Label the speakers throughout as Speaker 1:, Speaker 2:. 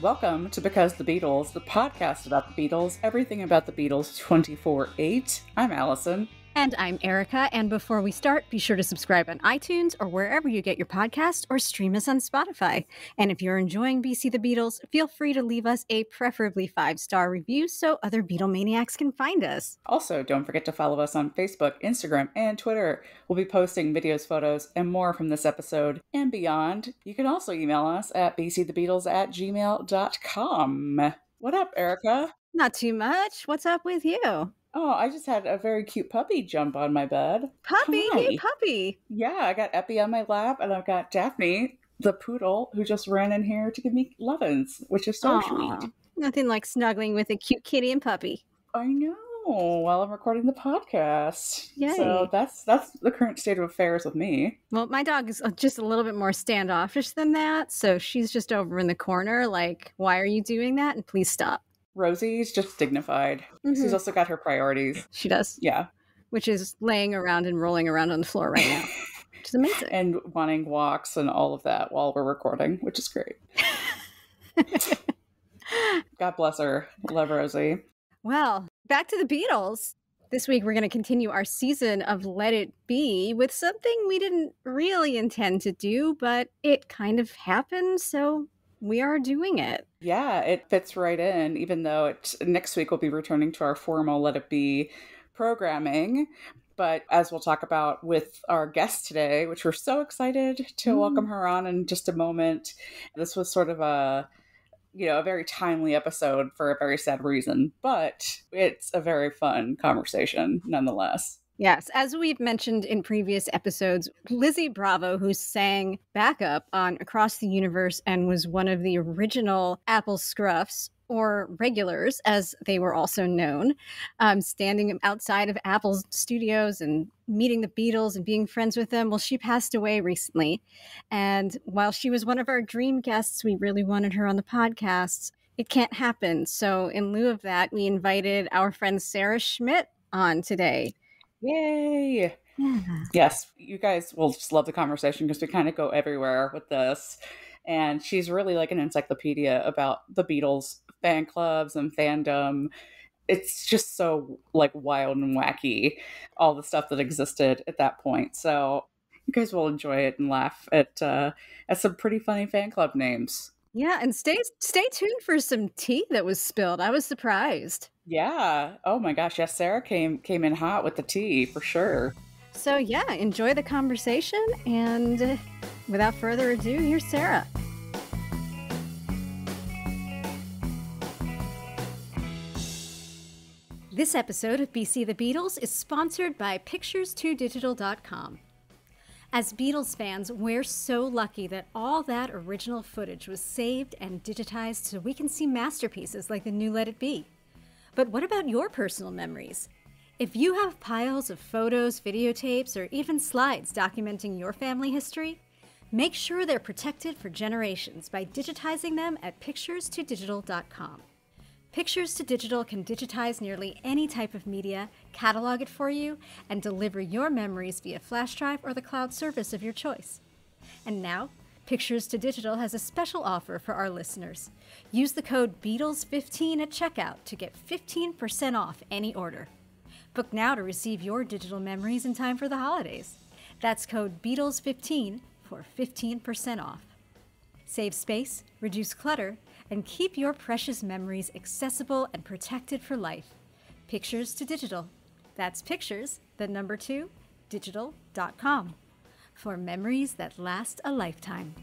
Speaker 1: Welcome to Because the Beatles, the podcast about the Beatles, everything about the Beatles 24/8. I'm Allison.
Speaker 2: And I'm Erica, and before we start, be sure to subscribe on iTunes or wherever you get your podcast, or stream us on Spotify. And if you're enjoying BC the Beatles, feel free to leave us a preferably 5-star review so other Beatlemaniacs can find us.
Speaker 1: Also, don't forget to follow us on Facebook, Instagram, and Twitter. We'll be posting videos, photos, and more from this episode and beyond. You can also email us at bcthebeatles@gmail.com. What up, Erica?
Speaker 2: Not too much. What's up with you?
Speaker 1: Oh, I just had a very cute puppy jump on my bed.
Speaker 2: Puppy?
Speaker 1: Hi.
Speaker 2: Hey, puppy.
Speaker 1: Yeah, I got Epi on my lap, and I've got Daphne, the poodle, who just ran in here to give me lovin's, which is so sweet.
Speaker 2: Nothing like snuggling with a cute kitty and puppy.
Speaker 1: I know, while I'm recording the podcast.
Speaker 2: Yay.
Speaker 1: So that's the current state of affairs with me.
Speaker 2: Well, my dog is just a little bit more standoffish than that, so she's just over in the corner like, why are you doing that? And please stop.
Speaker 1: Rosie's just dignified. Mm-hmm. She's also got her priorities.
Speaker 2: She does.
Speaker 1: Yeah.
Speaker 2: Which is laying around and rolling around on the floor right now, which is amazing.
Speaker 1: And wanting walks and all of that while we're recording, which is great. God bless her. Love Rosie.
Speaker 2: Well, back to the Beatles. This week, we're going to continue our season of Let It Be with something we didn't really intend to do, but it kind of happened, so we are doing it.
Speaker 1: Yeah, it fits right in, even though next week we'll be returning to our formal Let It Be programming. But as we'll talk about with our guest today, which we're so excited to welcome her on in just a moment, this was sort of a very timely episode for a very sad reason, but it's a very fun conversation nonetheless.
Speaker 2: Yes, as we've mentioned in previous episodes, Lizzie Bravo, who sang backup on Across the Universe and was one of the original Apple Scruffs, or regulars, as they were also known, standing outside of Apple Studios and meeting the Beatles and being friends with them. Well, she passed away recently. And while she was one of our dream guests, we really wanted her on the podcast. It can't happen. So in lieu of that, we invited our friend Sara Schmidt on today.
Speaker 1: Yay!
Speaker 2: Yeah.
Speaker 1: Yes, you guys will just love the conversation because we kind of go everywhere with this. And she's really like an encyclopedia about the Beatles fan clubs and fandom. It's just so like wild and wacky, all the stuff that existed at that point. So you guys will enjoy it and laugh at some pretty funny fan club names.
Speaker 2: Yeah, and stay tuned for some tea that was spilled. I was surprised.
Speaker 1: Yeah. Oh my gosh. Yes, Sarah came in hot with the tea for sure.
Speaker 2: So yeah, enjoy the conversation, and without further ado, here's Sarah. This episode of BC the Beatles is sponsored by Pictures2Digital.com. As Beatles fans, we're so lucky that all that original footage was saved and digitized so we can see masterpieces like the new Let It Be. But what about your personal memories? If you have piles of photos, videotapes, or even slides documenting your family history, make sure they're protected for generations by digitizing them at Pictures2Digital.com. Pictures2Digital can digitize nearly any type of media, catalog it for you, and deliver your memories via flash drive or the cloud service of your choice. And now, Pictures2Digital has a special offer for our listeners. Use the code BEATLES15 at checkout to get 15% off any order. Book now to receive your digital memories in time for the holidays. That's code BEATLES15 for 15% off. Save space, reduce clutter, and keep your precious memories accessible and protected for life. Pictures2Digital. That's pictures, 2, digital.com. For memories that last a lifetime.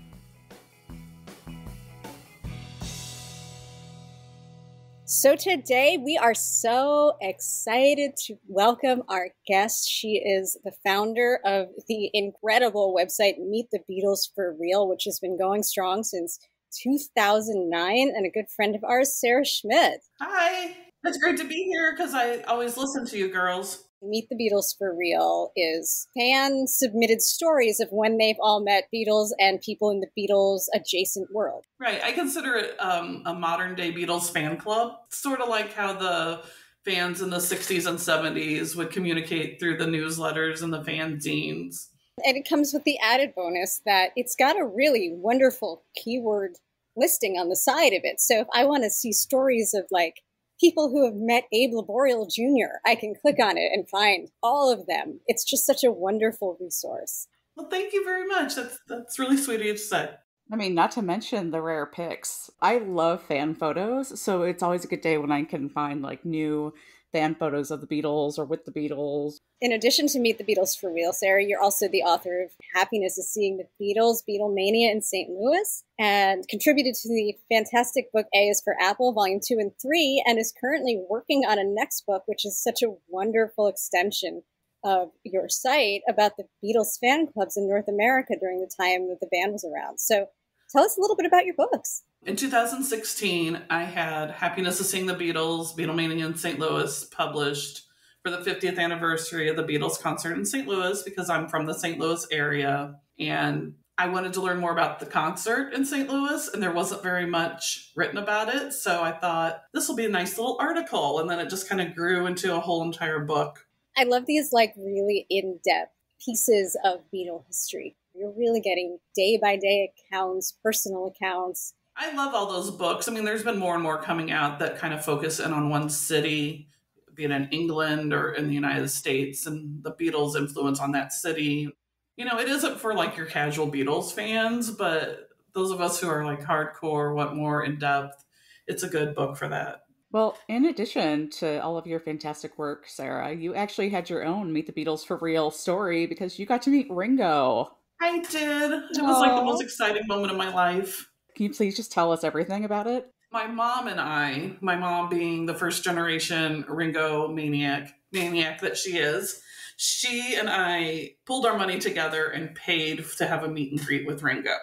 Speaker 2: So today we are so excited to welcome our guest. She is the founder of the incredible website Meet the Beatles for Real, which has been going strong since 2009, and a good friend of ours, Sara Schmidt.
Speaker 3: Hi, it's great to be here because I always listen to you girls.
Speaker 2: Meet the Beatles for Real is fan-submitted stories of when they've all met Beatles and people in the Beatles-adjacent world.
Speaker 3: Right, I consider it a modern-day Beatles fan club. Sort of like how the fans in the 60s and 70s would communicate through the newsletters and the fanzines.
Speaker 2: And it comes with the added bonus that it's got a really wonderful keyword
Speaker 4: listing on the side of it. So if I want to see stories of like people who have met Abe Laboriel Jr., I can click on it and find all of them. It's just such a wonderful resource.
Speaker 3: Well, thank you very much. That's really sweet of you to say.
Speaker 1: I mean, not to mention the rare pics. I love fan photos, so it's always a good day when I can find like new fan photos of the Beatles or with the Beatles.
Speaker 4: In addition to Meet the Beatles for Real, Sarah, you're also the author of Happiness is Seeing the Beatles, Beatlemania in St. Louis, and contributed to the fantastic book A is for Apple, Volume 2 and 3, and is currently working on a next book, which is such a wonderful extension of your site about the Beatles fan clubs in North America during the time that the band was around. So tell us a little bit about your books.
Speaker 3: In 2016, I had Happiness is Seeing the Beatles, Beatlemania in St. Louis published for the 50th anniversary of the Beatles concert in St. Louis because I'm from the St. Louis area. And I wanted to learn more about the concert in St. Louis, and there wasn't very much written about it. So I thought this will be a nice little article. And then it just kind of grew into a whole entire book.
Speaker 4: I love these like really in-depth pieces of Beatle history. You're really getting day-by-day accounts, personal accounts.
Speaker 3: I love all those books. I mean, there's been more and more coming out that kind of focus in on one city, be it in England or in the United States, and the Beatles' influence on that city. You know, it isn't for like your casual Beatles fans, but those of us who are like hardcore, want more in depth, it's a good book for that.
Speaker 1: Well, in addition to all of your fantastic work, Sarah, you actually had your own Meet the Beatles for Real story because you got to meet Ringo.
Speaker 3: I did. It was like the most exciting moment of my life.
Speaker 1: Can you please just tell us everything about it?
Speaker 3: My mom and I, my mom being the first generation Ringo maniac that she is, she and I pulled our money together and paid to have a meet and greet with Ringo.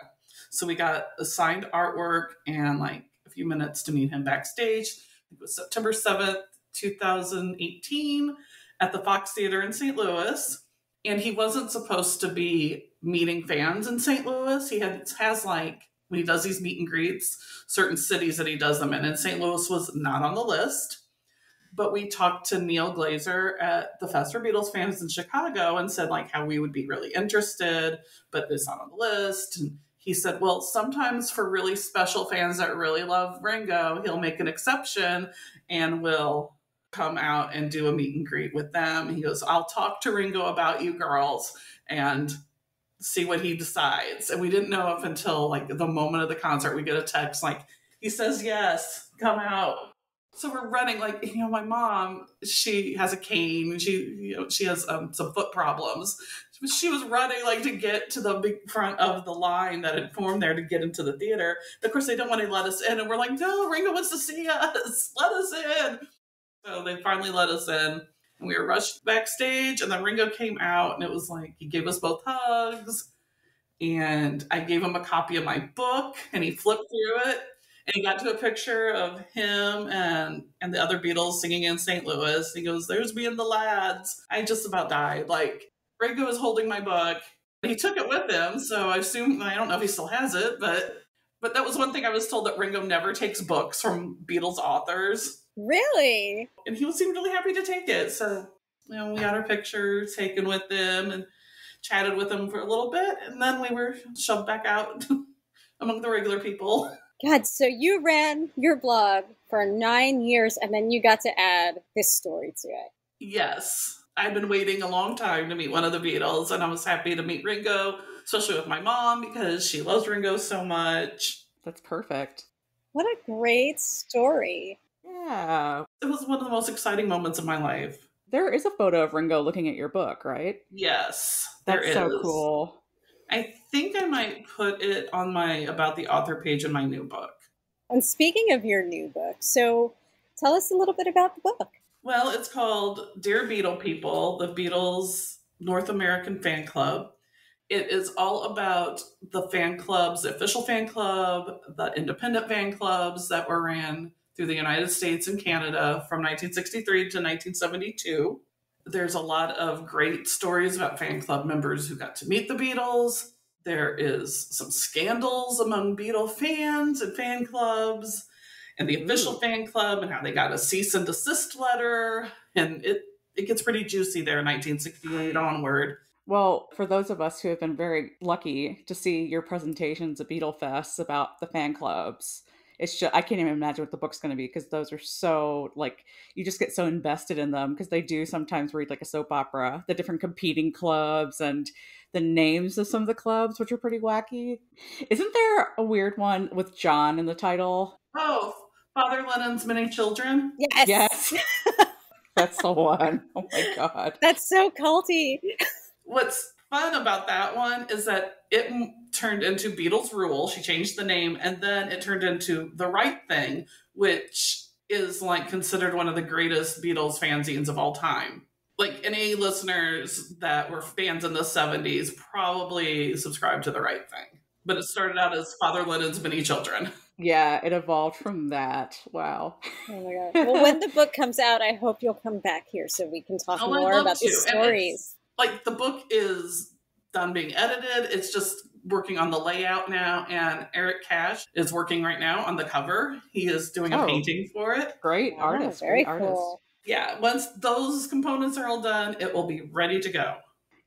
Speaker 3: So we got assigned artwork and like a few minutes to meet him backstage. It was September 7th, 2018 at the Fox Theater in St. Louis. And he wasn't supposed to be meeting fans in St. Louis. He has like, when he does these meet and greets, certain cities that he does them in. And St. Louis was not on the list. But we talked to Neil Glazer at the Fest for Beatles Fans in Chicago and said like how we would be really interested, but it's not on the list. And he said, well, sometimes for really special fans that really love Ringo, he'll make an exception and will come out and do a meet and greet with them. He goes, I'll talk to Ringo about you girls and see what he decides. And we didn't know if until like the moment of the concert, we get a text like, he says, yes, come out. So we're running like, you know, my mom, she has a cane and she has some foot problems. She was running like to get to the big front of the line that had formed there to get into the theater. Of course, they don't want to let us in. And we're like, no, Ringo wants to see us. Let us in. So they finally let us in. And we were rushed backstage. And then Ringo came out and it was like, he gave us both hugs. And I gave him a copy of my book and he flipped through it. And he got to a picture of him and the other Beatles singing in St. Louis. He goes, there's me and the lads. I just about died. Like, Ringo was holding my book. He took it with him, so I don't know if he still has it, but that was one thing I was told, that Ringo never takes books from Beatles authors.
Speaker 4: Really?
Speaker 3: And he seemed really happy to take it. So, you know, we got our picture taken with him and chatted with him for a little bit, and then we were shoved back out among the regular people.
Speaker 4: God, so you ran your blog for 9 years and then you got to add this story to it.
Speaker 3: Yes. I've been waiting a long time to meet one of the Beatles, and I was happy to meet Ringo, especially with my mom because she loves Ringo so much.
Speaker 1: That's perfect.
Speaker 4: What a great story.
Speaker 1: Yeah.
Speaker 3: It was one of the most exciting moments of my life.
Speaker 1: There is a photo of Ringo looking at your book, right?
Speaker 3: Yes,
Speaker 1: That's so cool.
Speaker 3: I think I might put it on my About the Author page in my new book.
Speaker 4: And speaking of your new book, so tell us a little bit about the book.
Speaker 3: Well, it's called Dear Beatle People, the Beatles North American Fan Club. It is all about the fan clubs, the official fan club, the independent fan clubs that were ran through the United States and Canada from 1963 to 1972. There's a lot of great stories about fan club members who got to meet the Beatles. There is some scandals among Beatle fans and fan clubs and the official fan club and how they got a cease and desist letter. And it gets pretty juicy there, 1968 onward.
Speaker 1: Well, for those of us who have been very lucky to see your presentations at Beatle Fest about the fan clubs, it's just, I can't even imagine what the book's going to be because those are so, like, you just get so invested in them because they do sometimes read like a soap opera, the different competing clubs and the names of some of the clubs, which are pretty wacky. Isn't there a weird one with John in the title?
Speaker 3: Oh, Father Lennon's Many Children.
Speaker 4: Yes.
Speaker 1: Yes, that's the one. Oh my God.
Speaker 4: That's so culty.
Speaker 3: What's fun about that one is that it turned into Beatles Rule. She changed the name, and then it turned into The Right Thing, which is like considered one of the greatest Beatles fanzines of all time. Like any listeners that were fans in the 70s probably subscribed to The Right Thing. But it started out as Father Lennon's Many Children.
Speaker 1: Yeah, it evolved from that. Wow.
Speaker 4: Oh my God. Well, when the book comes out, I hope you'll come back here so we can talk more about the stories.
Speaker 3: Like the book is done being edited. It's just working on the layout now. And Eric Cash is working right now on the cover. He is doing a painting for it.
Speaker 1: Great artist.
Speaker 4: Very
Speaker 1: great
Speaker 4: cool.
Speaker 1: artist.
Speaker 3: Yeah, once those components are all done, it will be ready to go.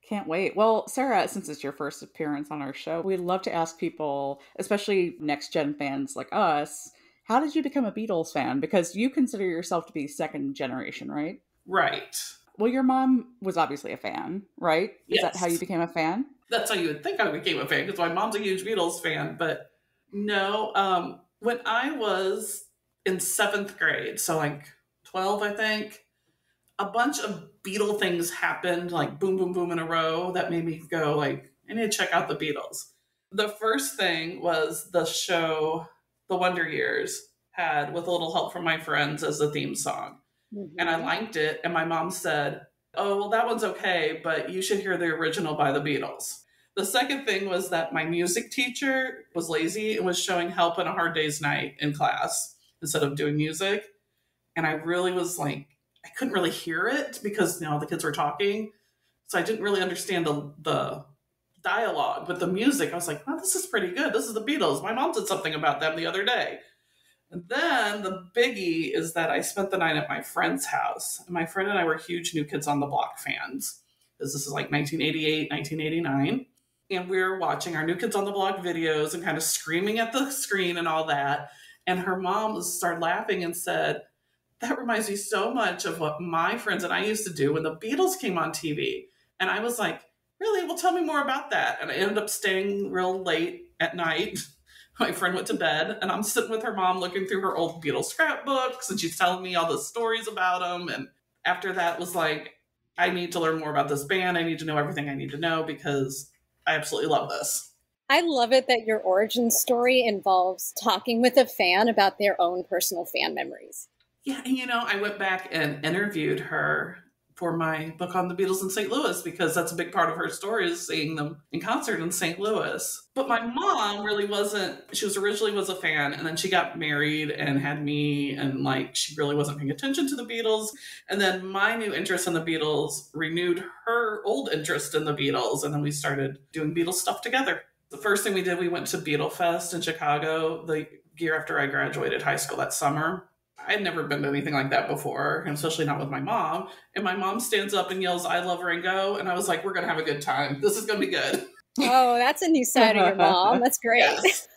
Speaker 1: Can't wait. Well, Sarah, since it's your first appearance on our show, we'd love to ask people, especially next gen fans like us, how did you become a Beatles fan? Because you consider yourself to be second generation, right?
Speaker 3: Right.
Speaker 1: Well, your mom was obviously a fan, right? Is that how you became a fan?
Speaker 3: That's how you would think I became a fan, because my mom's a huge Beatles fan. But no, when I was in 7th grade, so like 12, I think, a bunch of Beatle things happened, like boom, boom, boom in a row, that made me go like, I need to check out the Beatles. The first thing was the show The Wonder Years had With a Little Help from My Friends as the theme song. Mm-hmm. And I liked it. And my mom said, oh, well, that one's okay, but you should hear the original by the Beatles. The second thing was that my music teacher was lazy and was showing Help in a Hard Day's Night in class instead of doing music. And I really was like, I couldn't really hear it because, the kids were talking. So I didn't really understand the dialogue. But the music, I was like, oh, this is pretty good. This is the Beatles. My mom said something about them the other day. And then the biggie is that I spent the night at my friend's house. And my friend and I were huge New Kids on the Block fans. Because this is like 1988, 1989. And we were watching our New Kids on the Block videos and kind of screaming at the screen and all that. And her mom started laughing and said, that reminds me so much of what my friends and I used to do when the Beatles came on TV. And I was like, really? Well, tell me more about that. And I ended up staying real late at night. My friend went to bed, and I'm sitting with her mom looking through her old Beatles scrapbooks, and she's telling me all the stories about them. And after that was like, I need to learn more about this band. I need to know everything I need to know because I absolutely love this.
Speaker 4: I love it that your origin story involves talking with a fan about their own personal fan memories.
Speaker 3: Yeah, I went back and interviewed her for my book on the Beatles in St. Louis because that's a big part of her story is seeing them in concert in St. Louis. But my mom really wasn't, she was originally was a fan, and then she got married and had me, and like she really wasn't paying attention to the Beatles. And then my new interest in the Beatles renewed her old interest in the Beatles, and then we started doing Beatles stuff together. The first thing we did, we went to Beatle Fest in Chicago the year after I graduated high school that summer. I'd never been to anything like that before, and especially not with my mom. And my mom stands up and yells, I love Ringo. And I was like, we're going to have a good time. This is going to be good.
Speaker 4: Oh, that's a new side of your mom. That's great.
Speaker 3: Yes.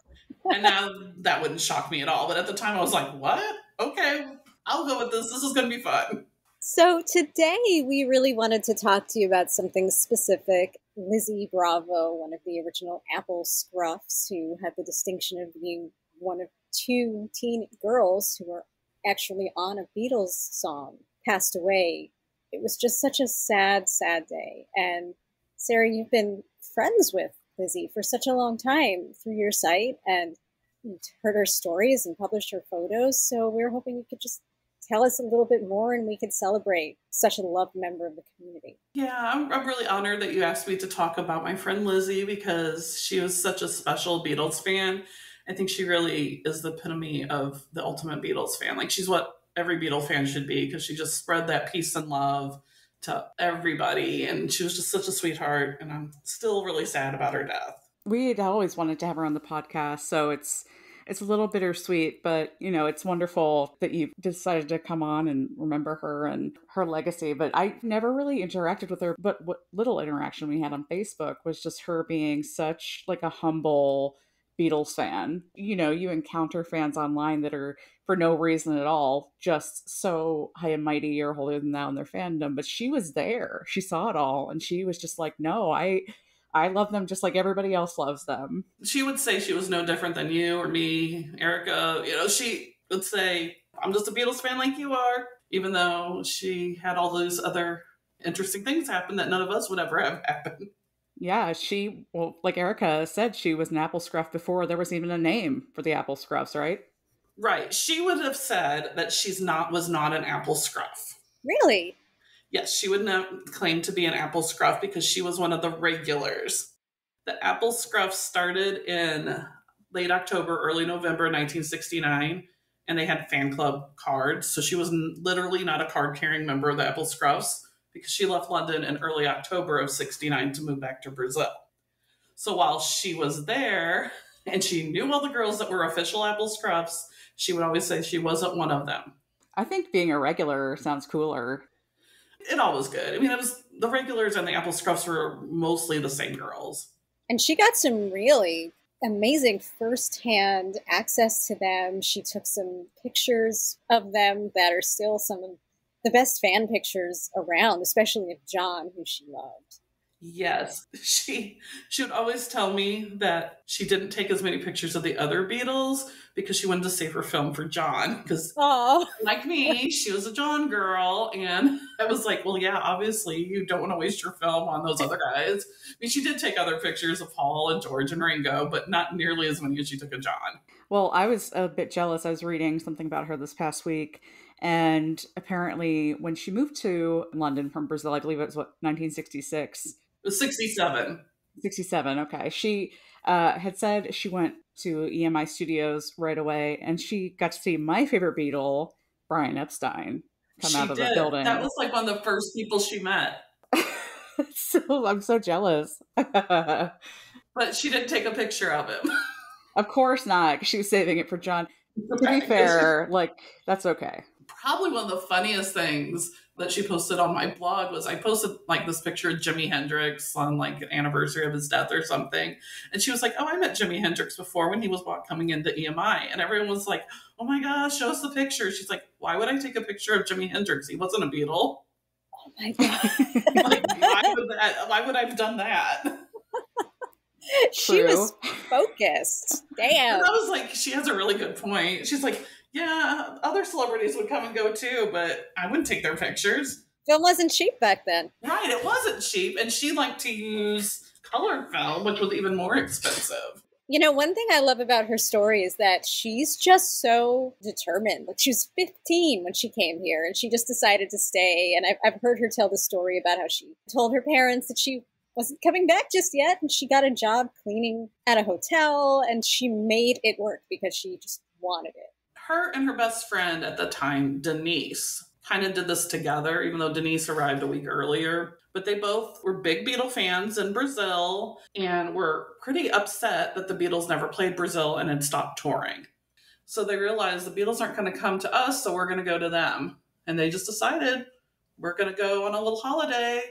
Speaker 3: And now that wouldn't shock me at all. But at the time I was like, what? Okay, I'll go with this. This is going to be fun.
Speaker 4: So today we really wanted to talk to you about something specific. Lizzie Bravo, one of the original Apple Scruffs, who had the distinction of being one of 2 teen girls who were actually on a Beatles song, passed away. It was just such a sad, sad day. And Sarah, you've been friends with Lizzie for such a long time through your site, and you've heard her stories and published her photos. So we were hoping you could just tell us a little bit more and we could celebrate such a loved member of the community.
Speaker 3: Yeah, I'm really honored that you asked me to talk about my friend Lizzie because she was such a special Beatles fan. I think she really is the epitome of the ultimate Beatles fan. Like, she's what every Beatle fan should be because she just spread that peace and love to everybody. And she was just such a sweetheart. And I'm still really sad about her death.
Speaker 1: We had always wanted to have her on the podcast. So it's it's a little bittersweet, but it's wonderful that you decided to come on and remember her and her legacy. But I never really interacted with her, but what little interaction we had on Facebook was just her being such like a humble Beatles fan. You encounter fans online that are for no reason at all, just so high and mighty or holier than thou in their fandom. But she was there. She saw it all, and she was just like, no, I love them just like everybody else loves them.
Speaker 3: She would say she was no different than you or me, Erica. She would say, I'm just a Beatles fan like you are, even though she had all those other interesting things happen that none of us would ever have happen.
Speaker 1: Yeah, like Erica said, she was an Apple Scruff before there was even a name for the Apple Scruffs, right?
Speaker 3: Right. She would have said that was not an Apple Scruff.
Speaker 4: Really?
Speaker 3: Yes, she would not claim to be an Apple Scruff because she was one of the regulars. The Apple Scruff started in late October, early November 1969, and they had fan club cards. So she was literally not a card-carrying member of the Apple Scruffs because she left London in early October of 69 to move back to Brazil. So while she was there, and she knew all the girls that were official Apple Scruffs, she would always say she wasn't one of them.
Speaker 1: I think being a regular sounds cooler.
Speaker 3: It all was good. I mean, it was the regulars and the Apple Scruffs were mostly the same girls.
Speaker 4: And she got some really amazing firsthand access to them. She took some pictures of them that are still some of the best fan pictures around, especially of John, who she loved.
Speaker 3: Yes. She would always tell me that she didn't take as many pictures of the other Beatles because she wanted to save her film for John. Because like me, she was a John girl. And I was like, well, yeah, obviously you don't want to waste your film on those other guys. I mean, she did take other pictures of Paul and George and Ringo, but not nearly as many as she took of John.
Speaker 1: Well, I was a bit jealous. I was reading something about her this past week. And apparently when she moved to London from Brazil, I believe it was 1966.
Speaker 3: It was 67.
Speaker 1: 67, okay. She had said she went to EMI Studios right away, and she got to see my favorite Beatle, Brian Epstein, come out of the building.
Speaker 3: That was like one of the first people she met.
Speaker 1: So I'm so jealous.
Speaker 3: But she didn't take a picture of him.
Speaker 1: Of course not, because she was saving it for John. To be fair, that's okay.
Speaker 3: Probably one of the funniest things that she posted on my blog was I posted this picture of Jimi Hendrix on an anniversary of his death or something. And she was like, oh, I met Jimi Hendrix before when he was coming into EMI. And everyone was like, oh my gosh, show us the picture. She's like, why would I take a picture of Jimi Hendrix? He wasn't a Beatle.
Speaker 4: Oh my God.
Speaker 3: Why would I have done that?
Speaker 4: She was focused. Damn.
Speaker 3: And I was like, she has a really good point. She's like, yeah, other celebrities would come and go too, but I wouldn't take their pictures.
Speaker 4: Film wasn't cheap back then.
Speaker 3: Right, it wasn't cheap. And she liked to use colored film, which was even more expensive.
Speaker 4: One thing I love about her story is that she's just so determined. She was 15 when she came here, and she just decided to stay. And I've heard her tell the story about how she told her parents that she wasn't coming back just yet, and she got a job cleaning at a hotel, and she made it work because she just wanted it.
Speaker 3: Her and her best friend at the time, Denise, kind of did this together, even though Denise arrived a week earlier. But they both were big Beatle fans in Brazil and were pretty upset that the Beatles never played Brazil and had stopped touring. So they realized the Beatles aren't going to come to us, so we're going to go to them. And they just decided we're going to go on a little holiday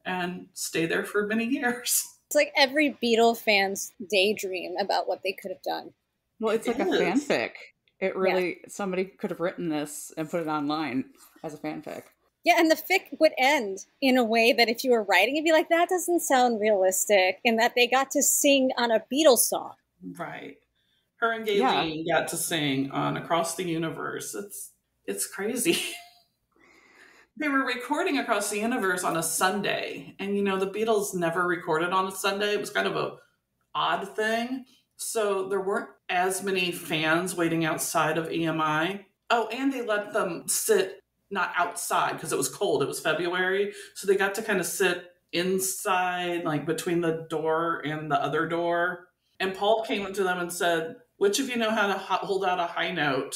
Speaker 3: and stay there for many years.
Speaker 4: It's like every Beatle fan's daydream about what they could have done.
Speaker 1: Well, it's like a fanfic. It really, somebody could have written this and put it online as a fanfic.
Speaker 4: Yeah, and the fic would end in a way that if you were writing, it'd be like, that doesn't sound realistic, and that they got to sing on a Beatles song.
Speaker 3: Right. Her and Gayleen got to sing on Across the Universe. It's crazy. They were recording Across the Universe on a Sunday, and the Beatles never recorded on a Sunday. It was kind of a odd thing. So there weren't as many fans waiting outside of EMI. Oh, and they let them sit not outside because it was cold. It was February. So they got to kind of sit inside, between the door and the other door. And Paul came up to them and said, which of you know how to hold out a high note?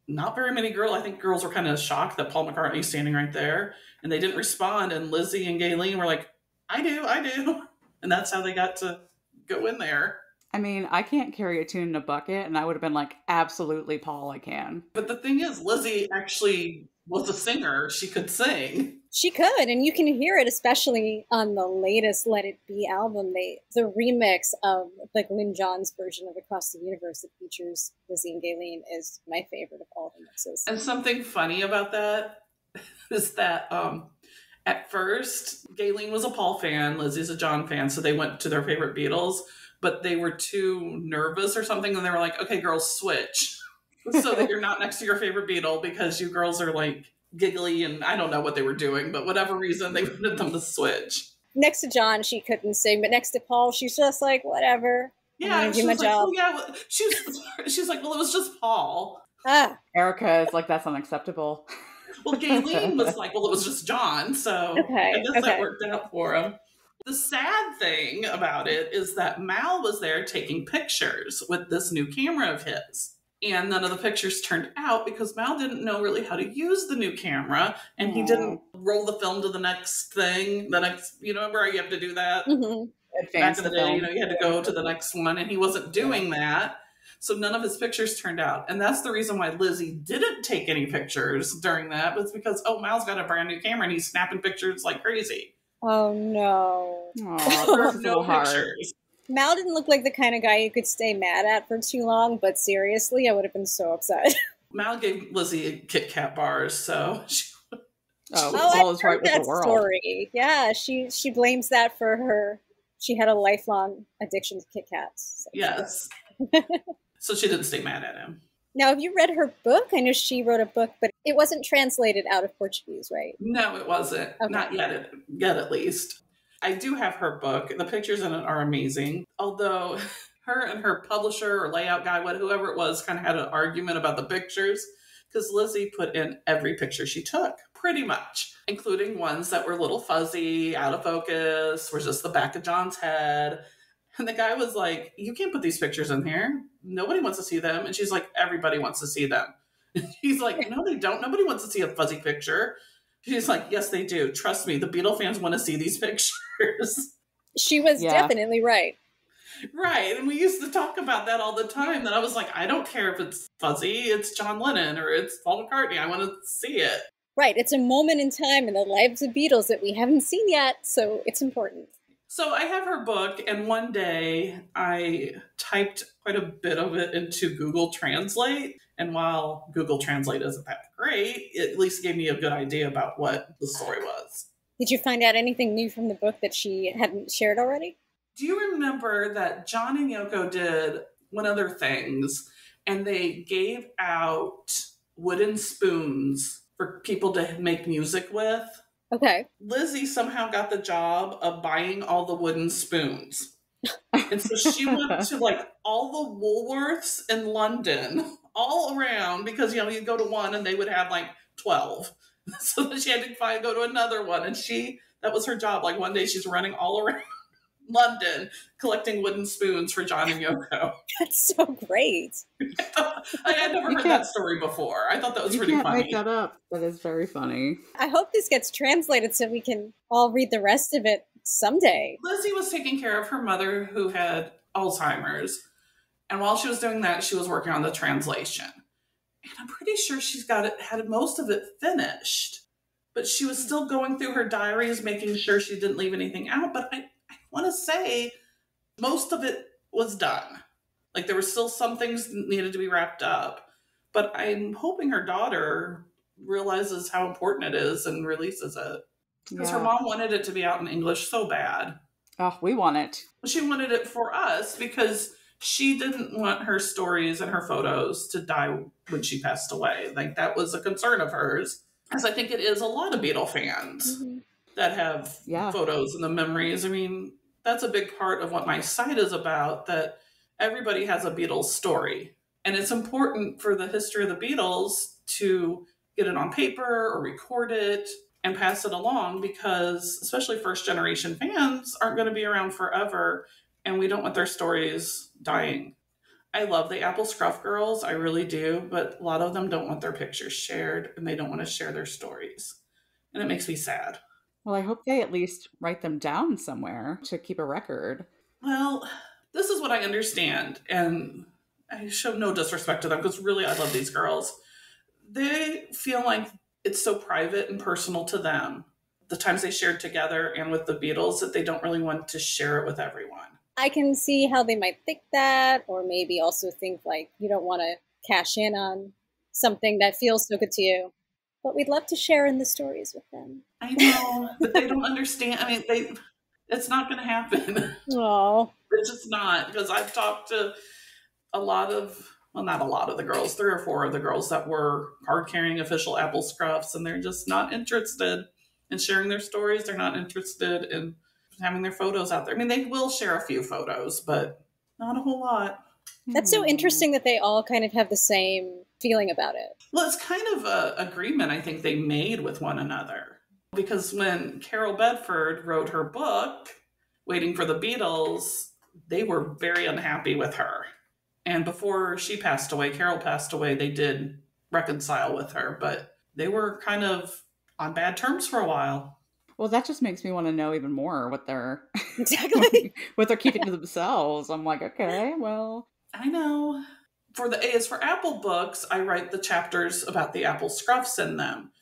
Speaker 3: Not very many girls. I think girls were kind of shocked that Paul McCartney's standing right there. And they didn't respond. And Lizzie and Gayleen were like, I do. And that's how they got to go in there.
Speaker 1: I mean, I can't carry a tune in a bucket, and I would have been like, absolutely, Paul, I can.
Speaker 3: But the thing is, Lizzie actually was a singer. She could sing.
Speaker 4: She could, and you can hear it, especially on the latest Let It Be album. The remix of like Lynn John's version of Across the Universe that features Lizzie and Gayleen is my favorite of all the mixes.
Speaker 3: And something funny about that is that at first, Gayleen was a Paul fan, Lizzie's a John fan, so they went to their favorite Beatles, but they were too nervous or something, and they were like, okay, girls, switch. So that you're not next to your favorite Beatle because you girls are like giggly, and I don't know what they were doing, but whatever reason, they wanted them to switch.
Speaker 4: Next to John, she couldn't sing, but next to Paul, she's just like, whatever.
Speaker 3: Yeah,
Speaker 4: do my job.
Speaker 3: Oh, yeah. She's like, well, it was just Paul.
Speaker 1: Erica is like, that's unacceptable.
Speaker 3: Well, Gayleen was like, well, it was just John, so I guess that worked out for him. The sad thing about it is that Mal was there taking pictures with this new camera of his. And none of the pictures turned out because Mal didn't know really how to use the new camera. And he didn't roll the film to the next thing. Remember how you have to do that?
Speaker 4: Mm-hmm.
Speaker 3: Back in the day, you had to go to the next one. And he wasn't doing that. So none of his pictures turned out. And that's the reason why Lizzie didn't take any pictures during that, was because, Mal's got a brand new camera and he's snapping pictures like crazy.
Speaker 4: Oh, no.
Speaker 1: Aww,
Speaker 3: no pictures.
Speaker 4: Mal didn't look like the kind of guy you could stay mad at for too long, but seriously, I would have been so upset.
Speaker 3: Mal gave Lizzie Kit Kat bars, so
Speaker 1: Paul is right with the world.
Speaker 4: Story. Yeah, she blames that for her. She had a lifelong addiction to Kit Kats. So.
Speaker 3: Yes. So she didn't stay mad at him.
Speaker 4: Now, have you read her book? I know she wrote a book, but it wasn't translated out of Portuguese, right?
Speaker 3: No, it wasn't. Okay. Not yet, at least. I do have her book. The pictures in it are amazing. Although her and her publisher or layout guy, whoever it was, kind of had an argument about the pictures because Lizzie put in every picture she took, pretty much, including ones that were a little fuzzy, out of focus, were just the back of John's head. And the guy was like, you can't put these pictures in here. Nobody wants to see them. And she's like, everybody wants to see them. He's like, no, they don't. Nobody wants to see a fuzzy picture. She's like, yes, they do. Trust me, the Beatle fans want to see these pictures.
Speaker 4: She was definitely right.
Speaker 3: Right. And we used to talk about that all the time. That I was like, I don't care if it's fuzzy. It's John Lennon or it's Paul McCartney. I want to see it.
Speaker 4: Right. It's a moment in time in the lives of Beatles that we haven't seen yet. So it's important.
Speaker 3: So I have her book, and one day I typed quite a bit of it into Google Translate. And while Google Translate isn't that great, it at least gave me a good idea about what the story was.
Speaker 4: Did you find out anything new from the book that she hadn't shared already?
Speaker 3: Do you remember that John and Yoko did one of their things, and they gave out wooden spoons for people to make music with?
Speaker 4: Okay.
Speaker 3: Lizzie somehow got the job of buying all the wooden spoons. And so she went to like all the Woolworths in London, all around, because, you go to one and they would have like 12. So then she had to go to another one. And that was her job. Like one day she's running all around London collecting wooden spoons for John and Yoko.
Speaker 4: That's so great.
Speaker 3: I had never heard that story before. I thought that was pretty funny.
Speaker 1: Make that up. That is very funny.
Speaker 4: I hope this gets translated so we can all read the rest of it someday.
Speaker 3: Lizzie was taking care of her mother who had Alzheimer's. And while she was doing that, she was working on the translation. And I'm pretty sure had most of it finished. But she was still going through her diaries, making sure she didn't leave anything out. But I want to say most of it was done. Like there were still some things needed to be wrapped up. But I'm hoping her daughter realizes how important it is and releases it. Because her mom wanted it to be out in English so bad.
Speaker 1: Oh, we want it.
Speaker 3: She wanted it for us because she didn't want her stories and her photos to die when she passed away. Like that was a concern of hers. As I think it is a lot of Beatle fans that have photos and the memories. I mean, that's a big part of what my site is about, that everybody has a Beatles story. And it's important for the history of the Beatles to get it on paper or record it and pass it along, because especially first generation fans aren't going to be around forever, and we don't want their stories dying. I love the Apple Scruff girls, I really do, but a lot of them don't want their pictures shared and they don't want to share their stories. And it makes me sad.
Speaker 1: Well, I hope they at least write them down somewhere to keep a record.
Speaker 3: Well, this is what I understand, and I show no disrespect to them because really I love these girls. They feel like it's so private and personal to them, the times they shared together and with the Beatles, that they don't really want to share it with everyone.
Speaker 4: I can see how they might think that, or maybe also think like you don't want to cash in on something that feels so good to you. But we'd love to share in the stories with them.
Speaker 3: I know, but they don't understand. I mean, it's not going to happen.
Speaker 4: Oh,
Speaker 3: It's just not, because I've talked to a lot of, well, not a lot of the girls, 3 or 4 of the girls that were card-carrying official Apple Scruffs, and they're just not interested in sharing their stories. They're not interested in having their photos out there. I mean, they will share a few photos, but not a whole lot.
Speaker 4: that's so interesting that they all kind of have the same feeling about it.
Speaker 3: Well, it's kind of an agreement I think they made with one another. Because when Carol Bedford wrote her book, Waiting for the Beatles, they were very unhappy with her. And before she passed away, Carol passed away, they did reconcile with her, but they were kind of on bad terms for a while.
Speaker 1: Well, that just makes me want to know even more what they're
Speaker 4: Exactly.
Speaker 1: what they're keeping to themselves. I'm like, okay, well,
Speaker 3: I know. For the A is for Apple books, I write the chapters about the Apple Scruffs in them.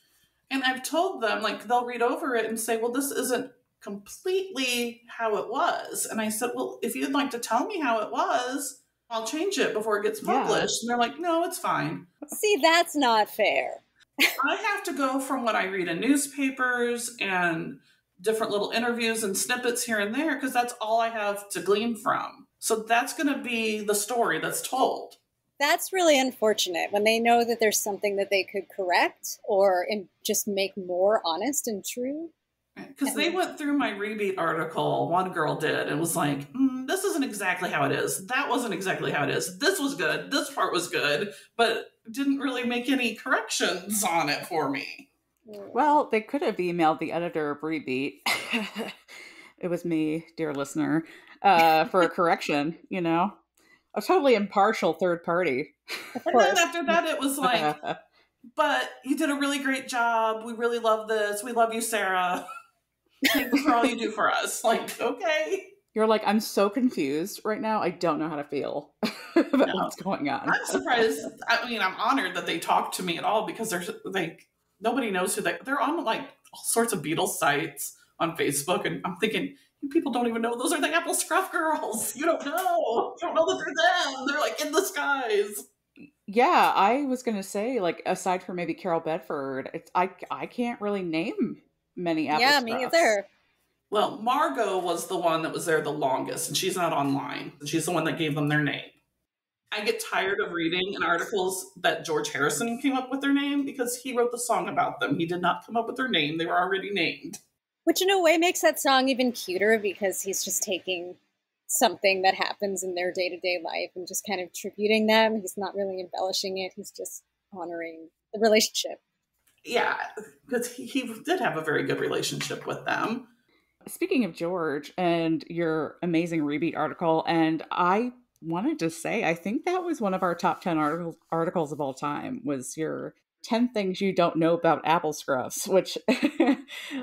Speaker 3: And I've told them, like, they'll read over it and say, well, this isn't completely how it was. And I said, well, if you'd like to tell me how it was, I'll change it before it gets published. And they're like, no, it's fine.
Speaker 4: See, that's not fair.
Speaker 3: I have to go from what I read in newspapers and different little interviews and snippets here and there, because that's all I have to glean from. So that's going to be the story that's told.
Speaker 4: That's really unfortunate when they know that there's something that they could correct or just make more honest and true.
Speaker 3: Because they went through my Rebeat article, one girl did, and was like, this isn't exactly how it is. That wasn't exactly how it is. This was good. This part was good, but didn't really make any corrections on it for me.
Speaker 1: well, they could have emailed the editor of Rebeat. It was me, dear listener, for a correction, you know? A totally impartial third party.
Speaker 3: And then after that, it was like, but you did a really great job. We really love this. We love you, Sarah. Thanks for all you do for us. Like, okay.
Speaker 1: You're like, I'm so confused right now. I don't know how to feel about what's going on.
Speaker 3: I'm surprised. I mean, I'm honored that they talked to me at all, because there's like, nobody knows who they're on, like all sorts of Beatles sites on Facebook. And I'm thinking, you people don't even know those are the Apple Scruff girls. You don't know. You don't know that they're them. They're like in the skies.
Speaker 1: Yeah, I was going to say, like, aside from maybe Carol Bedford, I can't really name many Apple
Speaker 4: Yeah,
Speaker 1: Scruffs.
Speaker 4: me either.
Speaker 3: Well, Margot was the one that was there the longest, and she's not online. She's the one that gave them their name. I get tired of reading in articles that George Harrison came up with their name, because he wrote the song about them. He did not come up with their name. They were already named.
Speaker 4: Which in a way makes that song even cuter, because he's just taking something that happens in their day-to-day life and just kind of tributing them. He's not really embellishing it. He's just honoring the relationship.
Speaker 3: Yeah, because he did have a very good relationship with them.
Speaker 1: Speaking of George and your amazing Rebeat article, and I wanted to say, I think that was one of our top 10 articles of all time, was your 10 things you don't know about Apple Scruffs, which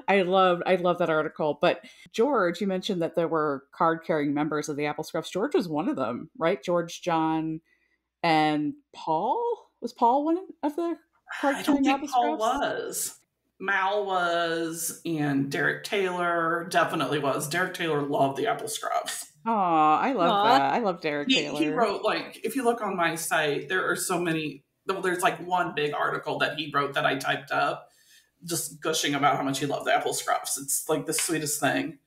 Speaker 1: I love that article. But George, you mentioned that there were card-carrying members of the Apple Scruffs. George was one of them, right? George, John, and Paul? Was Paul one of the
Speaker 3: I don't
Speaker 1: card-carrying
Speaker 3: think
Speaker 1: Apple
Speaker 3: Paul
Speaker 1: Scruffs?
Speaker 3: was. Mal was, and Derek Taylor definitely was. Derek Taylor loved the Apple Scruffs.
Speaker 1: Oh, I love
Speaker 4: Aw.
Speaker 1: that. I love Derek Taylor.
Speaker 3: He wrote, like, if you look on my site, there are so many. There's like one big article that he wrote that I typed up, just gushing about how much he loved the Apple Scruffs. It's like the sweetest thing.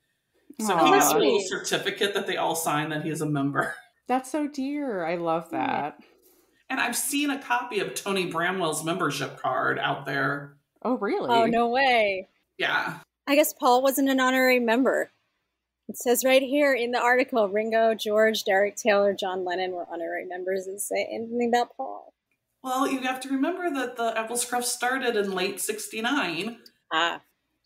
Speaker 3: So he has a little certificate that they all sign that he is a member.
Speaker 1: That's so dear. I love that.
Speaker 3: And I've seen a copy of Tony Bramwell's membership card out there.
Speaker 1: Oh, really?
Speaker 4: Oh, no way.
Speaker 3: Yeah.
Speaker 4: I guess Paul wasn't an honorary member. It says right here in the article, Ringo, George, Derek Taylor, John Lennon were honorary members. Doesn't say anything about Paul.
Speaker 3: Well, you have to remember that the Apple Scruffs started in late 69.